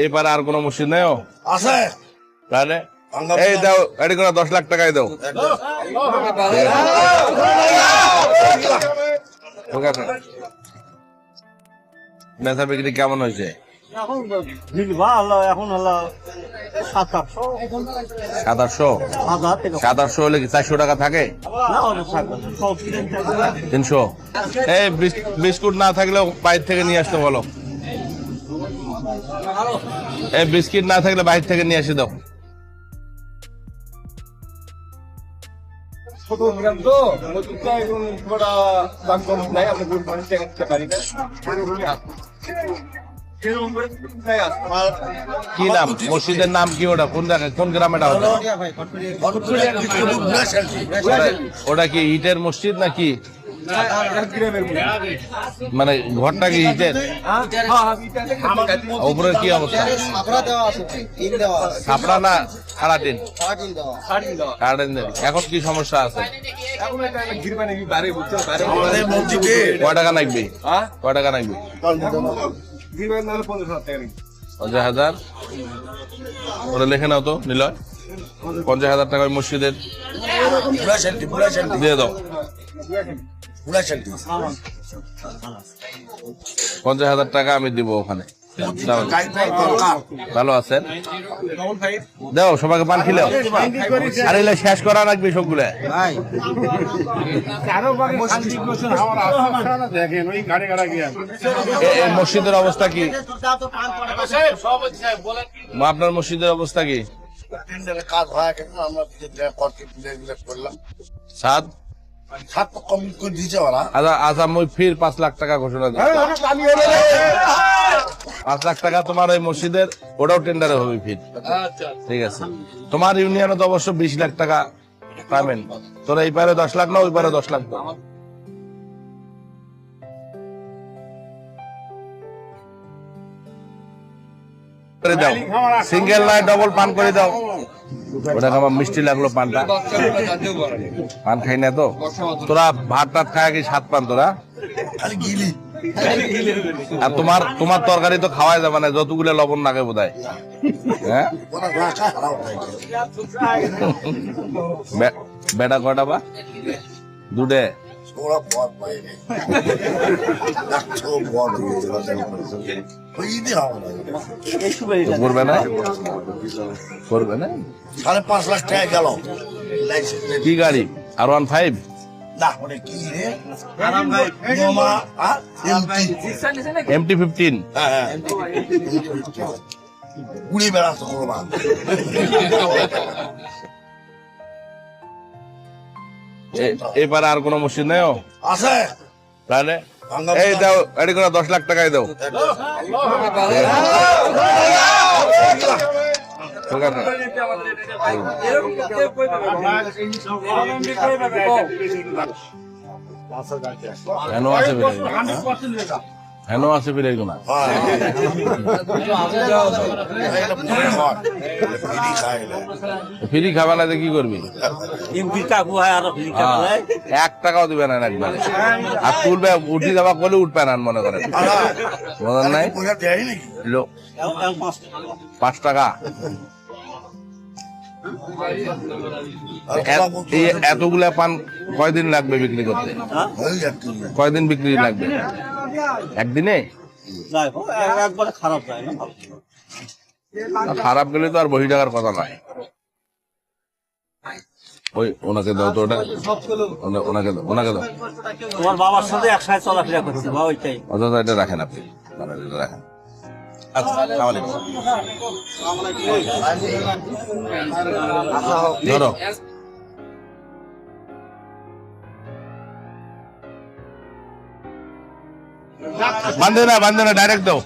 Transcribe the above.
এপারে আর কোনো মসজিদ নেই আছে তাহলে এই দাও এটি করে 10 লাখ টাকায় দাও ঠিক আছে বেচা বিক্রি কেমন হয়েছে এখন ভালো এখন হলো 700 700 হলে কি 400 টাকা থাকে 300 এই বিস্কুট না থাকলেও বাইরে থেকে নিয়ে আসতে বলো এই বিস্কিট না থাকলে বাইরে থেকে নিয়ে এসে দাও কি নাম মসজিদের নাম কি ওটা কোন জায়গায় কোন গ্রামে ওটা কি ইটের মসজিদ নাকি মানে ঘরটা কি ইটের উপরের কি অবস্থা ছাপড়া না সারা দিন এখন কি সমস্যা আছে কয় টাকা লাগবে কয় টাকা লাগবে 50,000 ওরা লেখে নাও তো নিলয় 50,000 টাকা মসজিদের দিয়ে দাও 50,000 টাকা আমি দিব ওখানে ভালো আছেন দাও সবাইকে পান খিলাও আর এলে শেষ করা লাগবে সবগুলো মসজিদের অবস্থা কি আপনার মসজিদের অবস্থা কি কাজ হয় আমরা করলাম সাত কমপ্লিট করে দিয়েছে ওরা আচ্ছা মই ফির 5 লাখ টাকা ঘোষণা দিই 5 লাখ টাকা তোমার ওই মসজিদের ওটাও টেন্ডারে হবে ফির ঠিক আছে তোমার ইউনিয়নে তো অবশ্য 20 লাখ টাকা পাবেন তোরা এই পারে 10 লাখ না ওই পারে 10 লাখ করে দাও সিঙ্গেল নয় ডবল পান করে দাও ওটা আমার মিষ্টি লাগলো পানটা পান খাই না তো তোরা ভাত টাত খায় কি 7 পান তোরা খালি গিলি আর তোমার তরকারি তো খাওয়াই যাবে না যতগুলো লবণ লাগে বোধ হয় হ্যাঁ বেটা কয়টা বা দুটে ওরা বদ পাইনি করবে না করবে না 5.5 লাখ টাকা গেল কি গাড়ি R15 না ওটা কি রে MT-15 হ্যাঁ উড়ে বেড়াতো করবা এবারে আর কোনো মসজিদ নেই আছে তাহলে এই দাও এটি করে 10 লাখ টাকায় দাও ঠিক আছে কেন আছে হেন আছে বিরাই গোনা ফ্রি খাবা না কি করবি 1 টাকাও দিবে না একবারে আর তুলবে উঠি যাবা করলে উঠবে না মনে করেন বোঝেন নাই 5 টাকা এতগুলা পান কয়দিন লাগবে বিক্রি করতে কয়দিন বিক্রি লাগবে একদিনে খারাপ গেলে তো আর বহি টাকার কথা নয় ওই ওনাকে দাও তো ওটা ওনাকে দাও তোমার বাবার সাথে একসাথে চলাফেরা করছে বা ওইটাই অথচ এটা রাখেন আপনি এটা রাখেন আচ্ছা ধরো বান্ধে না ডাইরেক্ট দাও